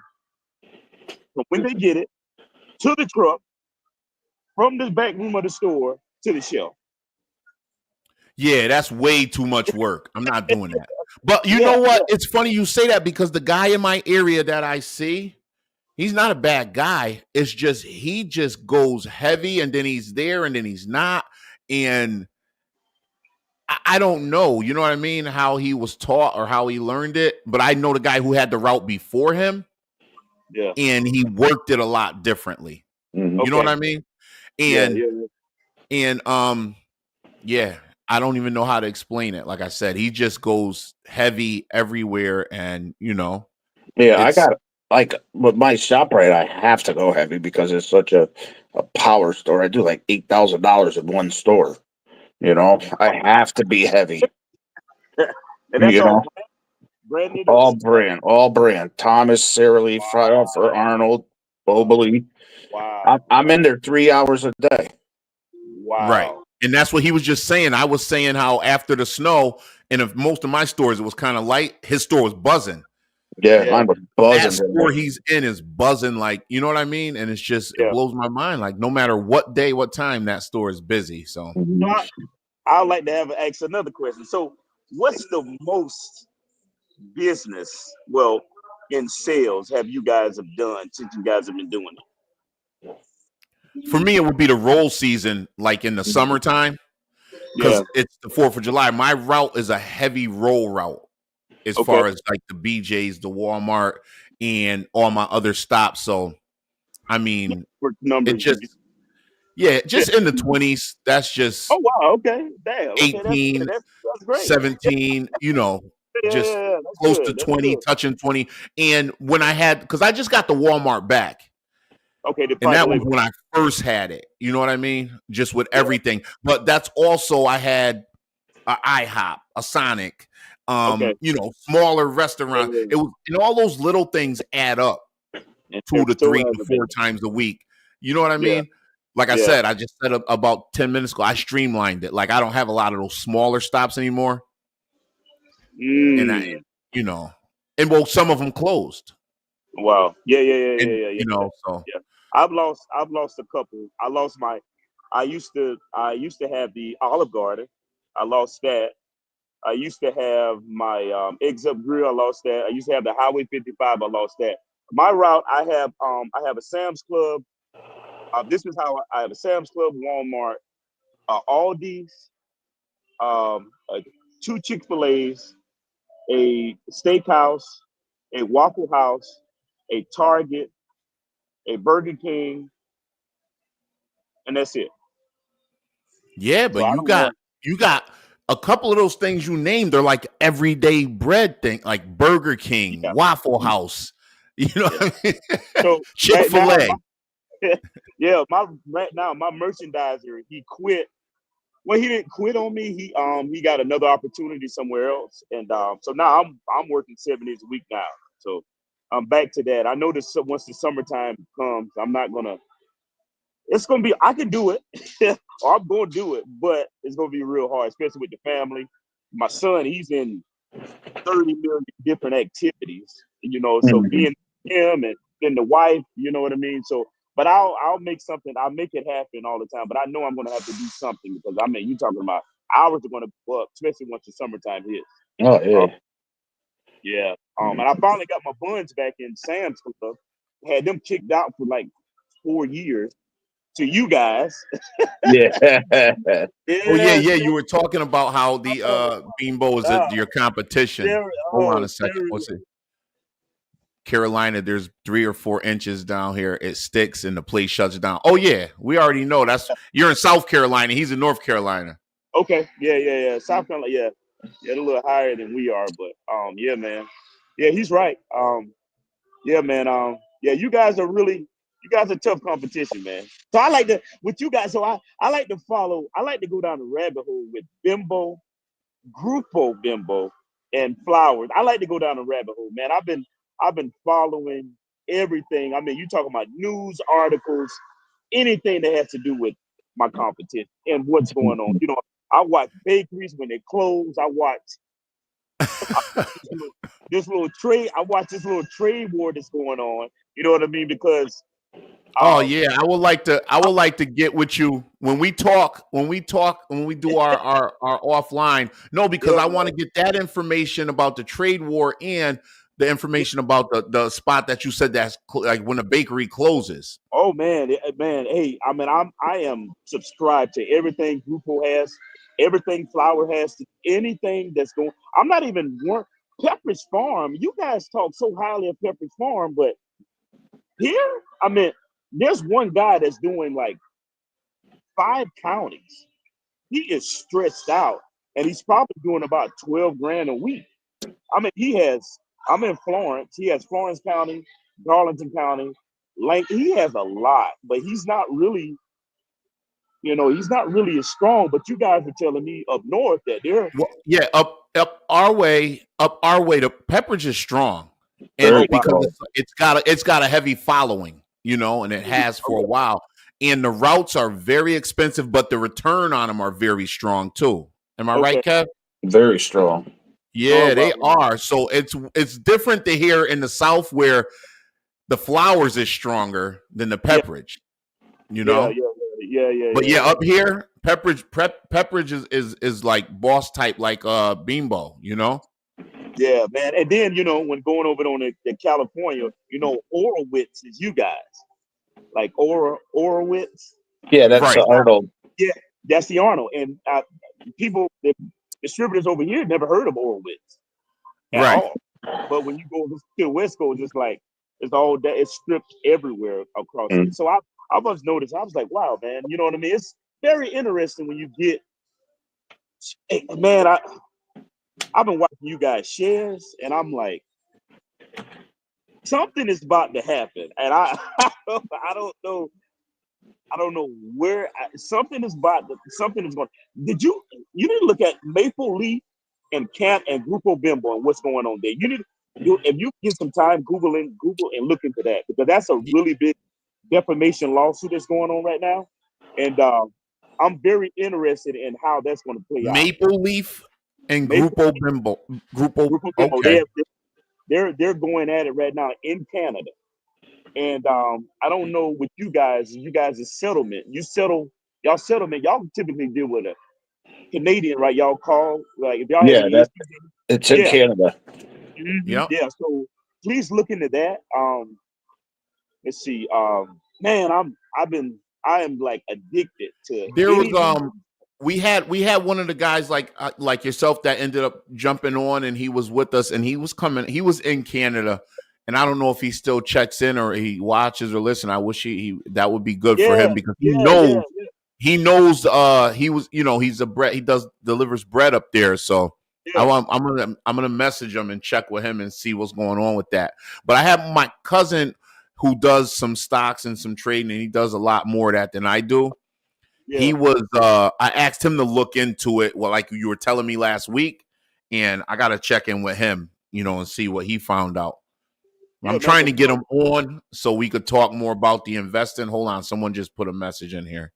Speaker 3: when they get it to the truck, from the back room of the store to the shelf.
Speaker 1: Yeah, that's way too much work. I'm not doing that. But you
Speaker 3: Yeah,
Speaker 1: know
Speaker 3: yeah,
Speaker 1: what? It's funny you say that because the guy in my area that I see, he's not a bad guy. It's just he just goes heavy and then he's there and then he's not. And I don't know, you know what I mean? How he was taught or how he learned it. But I know the guy who had the route before him
Speaker 3: yeah.
Speaker 1: and he worked it a lot differently.
Speaker 2: Mhm.
Speaker 1: You know what
Speaker 3: Okay.
Speaker 1: I mean?
Speaker 3: Yeah,
Speaker 1: And
Speaker 3: yeah, yeah.
Speaker 1: and yeah, I don't even know how to explain it. Like I said, he just goes heavy everywhere and
Speaker 2: Yeah, I
Speaker 1: it's
Speaker 2: got like with my shop right. I have to go heavy because it's such a power store. I do like $8,000 in one store. I have to be heavy.
Speaker 3: And that's
Speaker 2: You
Speaker 3: all
Speaker 2: know,
Speaker 3: brand. branded or
Speaker 2: All brand, all brand. Thomas, Sara Lee, Fry for Arnold, Boboli. I'm in there 3 hours a day.
Speaker 1: Right.
Speaker 3: Wow.
Speaker 1: And that's what he was just saying. I was saying how after the snow, and if most of my stores it was kind of light, his store was buzzing.
Speaker 2: Yeah,
Speaker 3: Yeah.
Speaker 2: mine was
Speaker 1: That
Speaker 2: buzzing
Speaker 1: store
Speaker 2: today.
Speaker 1: he's in is buzzing, like, you know what I mean? And it's just, it
Speaker 3: Yeah.
Speaker 1: blows my mind. Like, no matter what day, what time, that store is busy. So
Speaker 3: So I would like to have ask another question. So, what's the most business, well, in sales have you guys have done since you guys have been doing
Speaker 1: for me, it would be the roll season, like in the summertime,
Speaker 3: it? Yeah.
Speaker 1: because it's the 4th of July. My route is a heavy roll route as
Speaker 3: Okay.
Speaker 1: far as like the BJ's, the Walmart, and all my other stops. So, I mean,
Speaker 3: What
Speaker 1: it
Speaker 3: numbers
Speaker 1: just,
Speaker 3: you
Speaker 1: yeah, just in the 20s. That's just
Speaker 3: Oh wow, okay. Damn. Okay, that's good.
Speaker 1: 18,
Speaker 3: That's great.
Speaker 1: 17,
Speaker 3: Yeah, yeah,
Speaker 1: just
Speaker 3: yeah. That's
Speaker 1: close to
Speaker 3: good. That's
Speaker 1: 20,
Speaker 3: good.
Speaker 1: touching 20. And when I had, because I just got the Walmart back.
Speaker 3: Okay, the
Speaker 1: And that
Speaker 3: private
Speaker 1: was
Speaker 3: label.
Speaker 1: when I first had it. You know what I mean? Just with
Speaker 3: Yeah.
Speaker 1: everything. But that's also, I had a IHOP, a Sonic,
Speaker 3: Okay.
Speaker 1: smaller
Speaker 3: Yeah,
Speaker 1: restaurant.
Speaker 3: yeah,
Speaker 1: It was, all those little things add up
Speaker 3: yeah. And
Speaker 1: 2
Speaker 3: it
Speaker 1: to
Speaker 3: still
Speaker 1: 3 to
Speaker 3: hasn't been.
Speaker 1: 4 times a week. You know what I
Speaker 3: Yeah,
Speaker 1: mean? Like I
Speaker 3: yeah.
Speaker 1: said, I just said about 10 minutes ago, I streamlined it. Like I don't have a lot of those smaller stops anymore. And
Speaker 3: Mm.
Speaker 1: you know, and well, some of them closed.
Speaker 3: Wow. Yeah, yeah, yeah, yeah,
Speaker 1: And
Speaker 3: yeah, yeah.
Speaker 1: so
Speaker 3: Yeah. I've lost a couple. I used to have the Olive Garden. I lost that. I used to have my eggs up grill. I lost that. I used to have the Highway 55. I lost that. My route, I have a Sam's Club. This is how I have a Sam's Club, Walmart, Aldi's, uh, 2 Chick-fil-A's, a steakhouse, a Waffle House, a Target, a Burger King, and that's it.
Speaker 1: yeah,
Speaker 3: So
Speaker 1: but
Speaker 3: I
Speaker 1: you
Speaker 3: don't have.
Speaker 1: got a couple of those things you named. They're like everyday bread thing, like Burger King,
Speaker 3: Yeah,
Speaker 1: Waffle House. You know
Speaker 3: yeah.
Speaker 1: what I mean?
Speaker 3: So right now,
Speaker 1: Chick-fil-A.
Speaker 3: yeah, my merchandiser, he quit. Well, he didn't quit on me. He got another opportunity somewhere else, and so now I'm working 7 days a week now. So I'm back to that. I know this once the summertime comes, I'm not gonna. It's gonna be. I can do it, or I'm gonna do it, but it's gonna be real hard, especially with the family. My son, he's in 30 million different activities, so
Speaker 2: Mhm.
Speaker 3: being him and then the wife, you know what I mean? So, but I'll make something, I'll make it happen all the time, but I know I'm gonna have to do something because I mean, you talking about hours are gonna go up, especially once the summertime hits.
Speaker 2: Oh
Speaker 3: Uh,
Speaker 2: yeah.
Speaker 3: yeah. And I finally got my buns back in Sam's Club. Had them kicked out for like 4 years to you guys.
Speaker 2: Yeah.
Speaker 1: Oh yeah,
Speaker 3: Yeah,
Speaker 1: yeah. You were talking about how the
Speaker 3: oh,
Speaker 1: Beanbo is
Speaker 3: oh,
Speaker 1: your competition.
Speaker 3: Terry,
Speaker 1: Hold on
Speaker 3: oh,
Speaker 1: a second.
Speaker 3: Terry.
Speaker 1: What's it? Carolina, there's 3 or 4 inches down here. It sticks and the place shuts down. Oh yeah, we already know. That's You're in South Carolina. He's in North Carolina.
Speaker 3: Okay, yeah, yeah, yeah. South Carolina, yeah, yeah, a little higher than we are, but yeah, man, yeah, he's right. Yeah, man, yeah, you guys are tough competition, man. So I like to with you guys. So I like to follow. I like to go down the rabbit hole with Bimbo, Grupo Bimbo, and Flowers. I like to go down the rabbit hole, man. I've been following everything. I mean, you talking about news articles, anything that has to do with my competition and what's going on. I watch bakeries when they close. I watch this little trade. I watch this little trade war that's going on. You know what I mean? Because
Speaker 1: Oh
Speaker 3: um,
Speaker 1: yeah, I would like to get with you when we talk, when we do our offline. No, because
Speaker 3: yeah,
Speaker 1: I want
Speaker 3: man.
Speaker 1: to get that information about the trade war and the information about the spot that you said like when a bakery closes.
Speaker 3: Oh man, man. Hey, I mean, I am subscribed to everything Grupo has, everything Flower has, anything that's going. I'm not even one. Pepperidge Farm. You guys talk so highly of Pepperidge Farm, but here, I mean, there's one guy that's doing like 5 counties. He is stretched out, and he's probably doing about 12 grand a week. I mean, he has. I'm in Florence. He has Florence County, Darlington County. Like he has a lot, but he's not really as strong. But you guys are telling me up north that they're
Speaker 1: Well, yeah, up up our way, the Pepperidge is strong,
Speaker 2: Very
Speaker 1: and because
Speaker 2: strong.
Speaker 1: it's got a heavy following, and it has for a while. And the routes are very expensive, but the return on them are very strong too. Am I right,
Speaker 3: Okay.
Speaker 1: Kev?
Speaker 2: Very strong.
Speaker 3: Oh
Speaker 1: Yeah,
Speaker 3: wow.
Speaker 1: they are. So it's different to hear in the South where the Flowers is stronger than the
Speaker 3: Yeah,
Speaker 1: Pepperidge, you
Speaker 3: yeah,
Speaker 1: know.
Speaker 3: yeah, yeah, yeah,
Speaker 1: But
Speaker 3: yeah,
Speaker 1: yeah,
Speaker 3: yeah.
Speaker 1: up here, Pepperidge is like boss type, like Beambo,
Speaker 3: Yeah, man. And then when going over on the California, Orowitz is you guys like Orowitz.
Speaker 2: Yeah, that's
Speaker 1: Right,
Speaker 2: Arnold.
Speaker 3: Yeah, that's the Arnold. And the distributors over here never heard of Orowitz at
Speaker 1: right.
Speaker 3: all. But when you go to the West Coast, it's like it's all that it's stripped everywhere across here.
Speaker 2: Mm.
Speaker 3: So I was noticed. I was like, wow, man. You know what I mean? It's very interesting when you get. Hey, man, I've been watching you guys shares, and I'm like, something is about to happen, and I don't know. I don't know where something is something is going. You didn't look at Maple Leaf and Camp and Grupo Bimbo and what's going on there. If you get some time Google and look into that, because that's a really big defamation lawsuit that's going on right now, and I'm very interested in how that's going to play out.
Speaker 1: Maple Leaf and
Speaker 3: Maple
Speaker 1: Grupo Bimbo.
Speaker 3: Grupo Bimbo,
Speaker 1: Okay.
Speaker 3: they're going at it right now in Canada. And I don't know with you guys' settlement. Y'all settlement. Y'all typically deal with a Canadian, right? Y'all call like if y'all have
Speaker 2: Yeah,
Speaker 3: any issues.
Speaker 2: it's in
Speaker 3: Yeah,
Speaker 2: Canada.
Speaker 1: Yep.
Speaker 3: yeah. So please look into that. Let's see. Man, I am like addicted to
Speaker 1: There was
Speaker 3: anything.
Speaker 1: we had one of the guys like yourself that ended up jumping on, and he was with us, and he was in Canada, and I don't know if he still checks in or he watches or listen. I wish he that would be good for
Speaker 3: Yeah,
Speaker 1: him because
Speaker 3: yeah, yeah,
Speaker 1: he was he's a bread, he delivers bread up there. So
Speaker 3: yeah,
Speaker 1: I'm gonna message him and check with him and see what's going on with that. But I have my cousin who does some stocks and some trading, and he does a lot more of that than I do.
Speaker 3: yeah,
Speaker 1: He was I asked him to look into it, well, like you were telling me last week, and I gotta check in with him, and see what he found out.
Speaker 3: yeah,
Speaker 1: I'm
Speaker 3: man.
Speaker 1: trying
Speaker 3: Cause
Speaker 1: to get him on so we could talk more about the investing. Hold on, someone just put a message in here.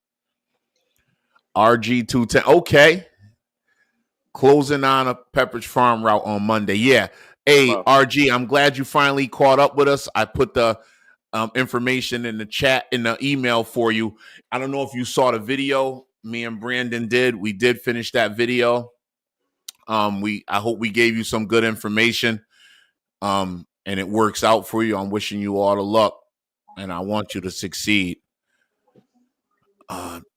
Speaker 1: RG210. Okay. Closing on a Pepperidge Farm route on Monday. Yeah. Hey,
Speaker 3: wow.
Speaker 1: RG, I'm glad you finally caught up with us. I put the information in the chat, in the email for you. I don't know if you saw the video me and Brandon did. We did finish that video. I hope we gave you some good information. And it works out for you. I'm wishing you all the luck, and I want you to succeed.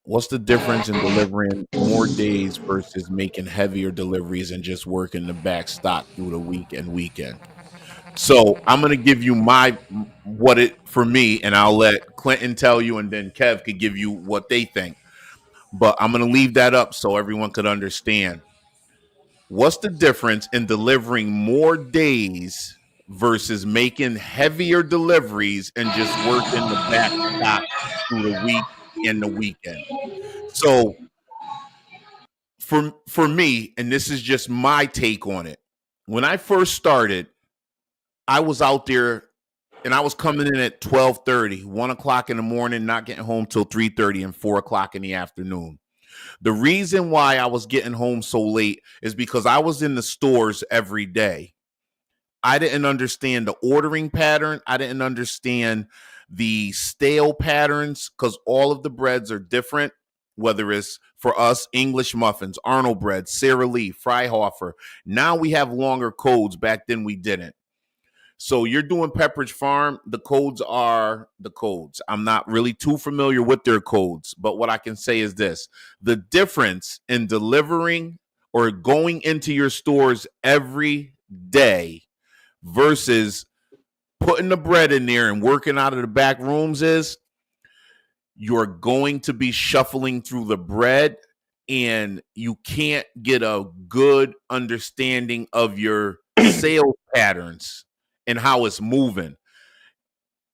Speaker 1: What's the difference in delivering more days versus making heavier deliveries and just working the back stock through the week and weekend? So I'm going to give you what it for me, and I'll let Clinton tell you, and then Kev could give you what they think. But I'm going to leave that up so everyone could understand. What's the difference in delivering more days versus making heavier deliveries and just working the back stock through the week and the weekend? So for me, and this is just my take on it, when I first started, I was out there and I was coming in at 12:30, 1 o'clock in the morning, not getting home till 3:30 and 4 o'clock in the afternoon. The reason why I was getting home so late is because I was in the stores every day. I didn't understand the ordering pattern. I didn't understand the stale patterns because all of the breads are different, whether it's for us, English muffins, Arnold bread, Sara Lee, Freihofer. Now we have longer codes. Back then we didn't. So you're doing Pepperidge Farm. The codes are the codes. I'm not really too familiar with their codes, but what I can say is this. The difference in delivering or going into your stores every day versus putting the bread in there and working out of the back rooms is you're going to be shuffling through the bread and you can't get a good understanding of your sales patterns and how it's moving.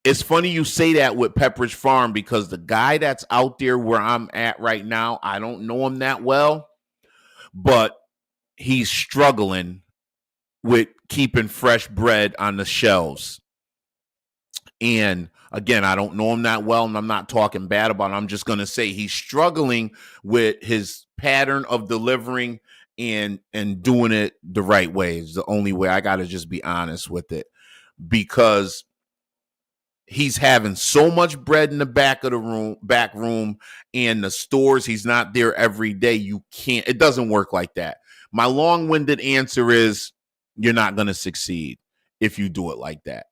Speaker 1: It's funny you say that with Pepperidge Farm because the guy that's out there where I'm at right now, I don't know him that well, but he's struggling with keeping fresh bread on the shelves. And again, I don't know him that well, and I'm not talking bad about him. I'm just going to say he's struggling with his pattern of delivering and doing it the right way. Is the only way. I got to just be honest with it, because he's having so much bread in the back room, and the stores, he's not there every day. You can't, it doesn't work like that. My long-winded answer is you're not going to succeed if you do it like that.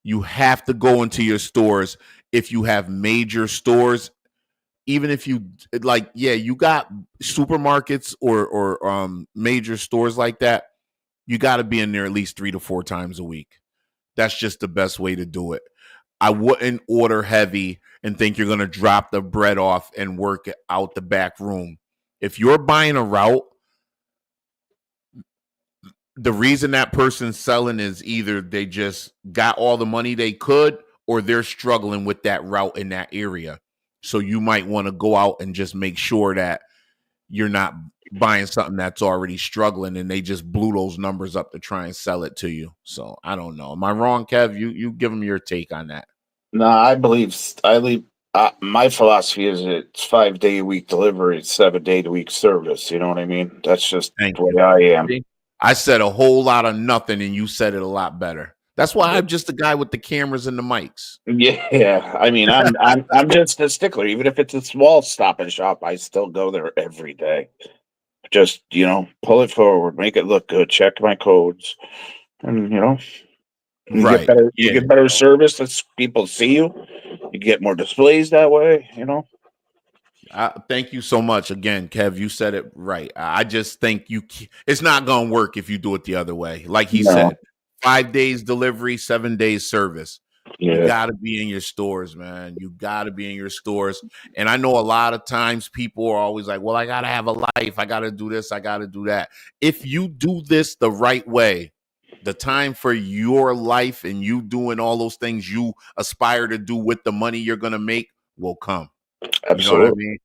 Speaker 1: You have to go into your stores. If you have major stores, even if you like, yeah, you got supermarkets or major stores like that, you got to be in there at least 3 to 4 times a week. That's just the best way to do it. I wouldn't order heavy and think you're going to drop the bread off and work it out the back room. If you're buying a route, the reason that person's selling is either they just got all the money they could, or they're struggling with that route in that area. So you might want to go out and just make sure that you're not buying something that's already struggling and they just blew those numbers up to try and sell it to you. So I don't know. Am I wrong, Kev? You give them your take on that.
Speaker 2: No, my philosophy is it's 5 day a week delivery, it's 7 day a week service. You know what I mean? That's just
Speaker 1: Thank
Speaker 2: the way
Speaker 1: you.
Speaker 2: I am.
Speaker 1: I said a whole lot of nothing and you said it a lot better. That's why I'm just the guy with the cameras and the mics.
Speaker 2: Yeah, I mean, I'm just a stickler. Even if it's a small Stop and Shop, I still go there every day. Just pull it forward, make it look good, check my codes, and you
Speaker 1: Right.
Speaker 2: get better service. As people see you, you get more displays that way.
Speaker 1: Thank you so much again, Kev. You said it right. I just think it's not going to work if you do it the other way. Like he
Speaker 2: No.
Speaker 1: said, 5 days delivery, 7 days service. You
Speaker 2: Yeah,
Speaker 1: got to be in your stores, man. You got to be in your stores. And I know a lot of times people are always like, well, I got to have a life. I got to do this. I got to do that. If you do this the right way, the time for your life and you doing all those things you aspire to do with the money you're going to make will come. You know what I
Speaker 2: absolutely.
Speaker 1: mean?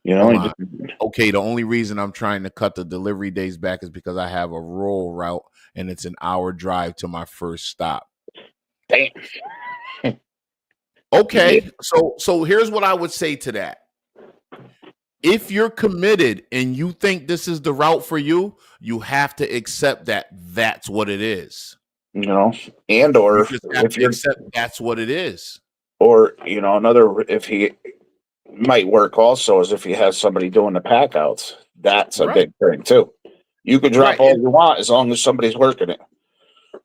Speaker 2: You
Speaker 1: Hold
Speaker 2: know,
Speaker 1: on. Okay, the only reason I'm trying to cut the delivery days back is because I have a rural route and it's an hour drive to my first stop.
Speaker 2: damn.
Speaker 1: Okay,
Speaker 2: Yeah.
Speaker 1: so here's what I would say to that. If you're committed and you think this is the route for you, you have to accept that that's what it is.
Speaker 2: And
Speaker 1: You
Speaker 2: or
Speaker 1: just have
Speaker 2: if
Speaker 1: to
Speaker 2: you're,
Speaker 1: accept that's what it is.
Speaker 2: or another, if he might work also is if he has somebody doing the pack outs. That's a
Speaker 1: Right.
Speaker 2: big thing too. You can drop
Speaker 1: Right.
Speaker 2: all you want as long as somebody's working it.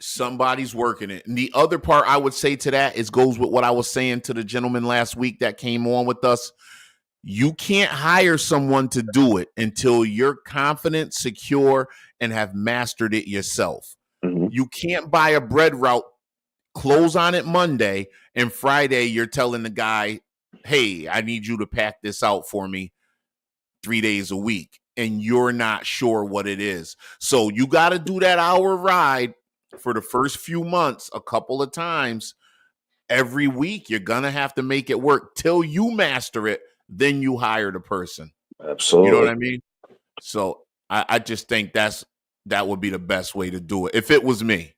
Speaker 1: Somebody's working it. And the other part I would say to that is goes with what I was saying to the gentleman last week that came on with us. You can't hire someone to do it until you're confident, secure, and have mastered it yourself.
Speaker 2: Mm-hmm.
Speaker 1: You can't buy a bread route, close on it Monday, and Friday you're telling the guy, hey, I need you to pack this out for me 3 days a week, and you're not sure what it is. So you got to do that hour ride for the first few months a couple of times every week. You're going to have to make it work till you master it. Then you hire the person.
Speaker 2: Absolutely.
Speaker 1: You know what I mean? So I just think that would be the best way to do it. If it was me,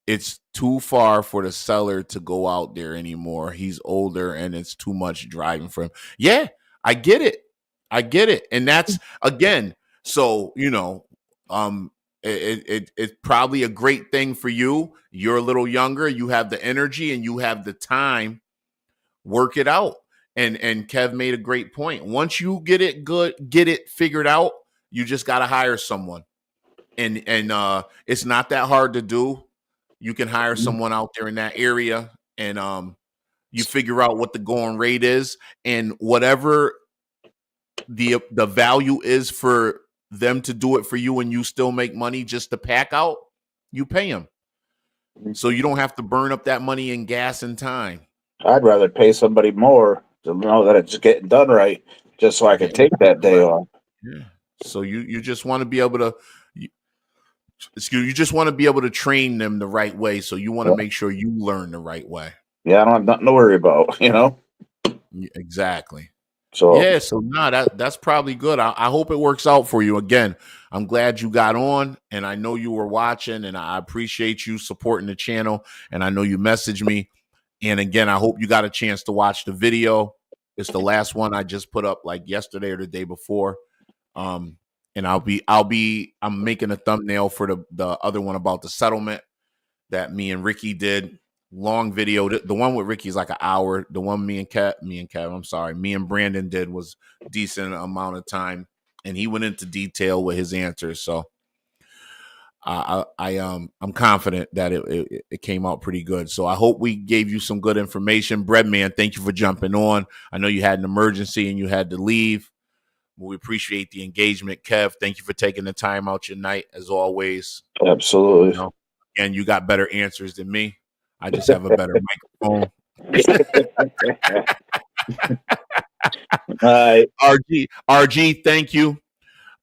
Speaker 1: it's too far for the seller to go out there anymore. He's older and it's too much driving for him. Yeah, I get it. And that's again, so it's probably a great thing for you. You're a little younger, you have the energy and you have the time. Work it out. And Kev made a great point. Once you get it figured out, you just got to hire someone. And it's not that hard to do. You can hire someone out there in that area, and you figure out what the going rate is, and whatever the value is for them to do it for you, and you still make money just to pack out. You pay them, so you don't have to burn up that money in gas and time.
Speaker 2: I'd rather pay somebody more to know that it's getting done right, just so I can take that day off.
Speaker 1: Yeah. So you just want to be able to. You just want to be able to train them the right way. So you want to make sure you learn the right way.
Speaker 2: Yeah, I don't have nothing to worry about,
Speaker 1: Exactly.
Speaker 2: So
Speaker 1: Yeah, so that's probably good. I hope it works out for you. Again, I'm glad you got on, and I know you were watching, and I appreciate you supporting the channel. And I know you messaged me. And again, I hope you got a chance to watch the video. It's the last one I just put up like yesterday or the day before. And I'm making a thumbnail for the other one about the settlement that me and Ricky did. Long video. The one with Ricky is like an hour. The one me and Brandon did was decent amount of time, and he went into detail with his answers. So I'm confident that it came out pretty good. So I hope we gave you some good information. Breadman, thank you for jumping on. I know you had an emergency and you had to leave. We appreciate the engagement. Kev, thank you for taking the time out your night as always.
Speaker 2: absolutely.
Speaker 1: You know, and you got better answers than me. I just have a better microphone. RG, thank you.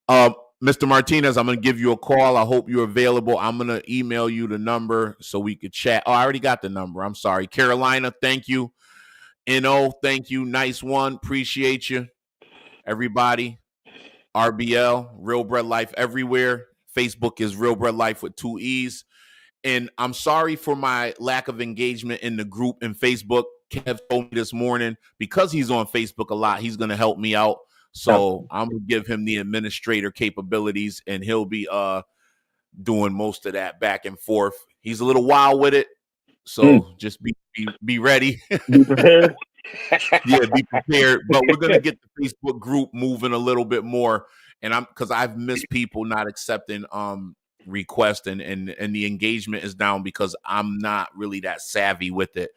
Speaker 1: Mr. Martinez, I'm going to give you a call. I hope you're available. I'm going to email you the number so we could chat. Oh, I already got the number. I'm sorry. Carolina, thank you. NO, thank you. Nice one. Appreciate you. Everybody. RBL, Real Bread Life everywhere. Facebook is Real Bread Life with 2 E's. And I'm sorry for my lack of engagement in the group in Facebook. Kev told me this morning, because he's on Facebook a lot, he's going to help me out. So I'm going to give him the administrator capabilities, and he'll be doing most of that back and forth. He's a little wild with it. So just be ready.
Speaker 2: Be prepared.
Speaker 1: Yeah, be prepared. But we're going to get the Facebook group moving a little bit more. And because I've missed people not accepting request, and the engagement is down because I'm not really that savvy with it.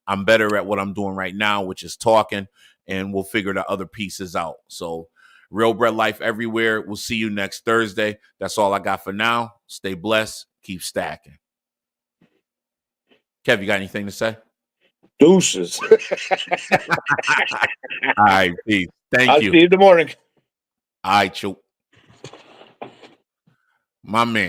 Speaker 1: I'm better at what I'm doing right now, which is talking, and we'll figure the other pieces out. So Real Bread Life everywhere. We'll see you next Thursday. That's all I got for now. Stay blessed. Keep stacking. Kev, you got anything to say?
Speaker 2: Deuces.
Speaker 1: All right, peace. Thank you.
Speaker 2: I'll see you in the morning.
Speaker 1: All right, my man.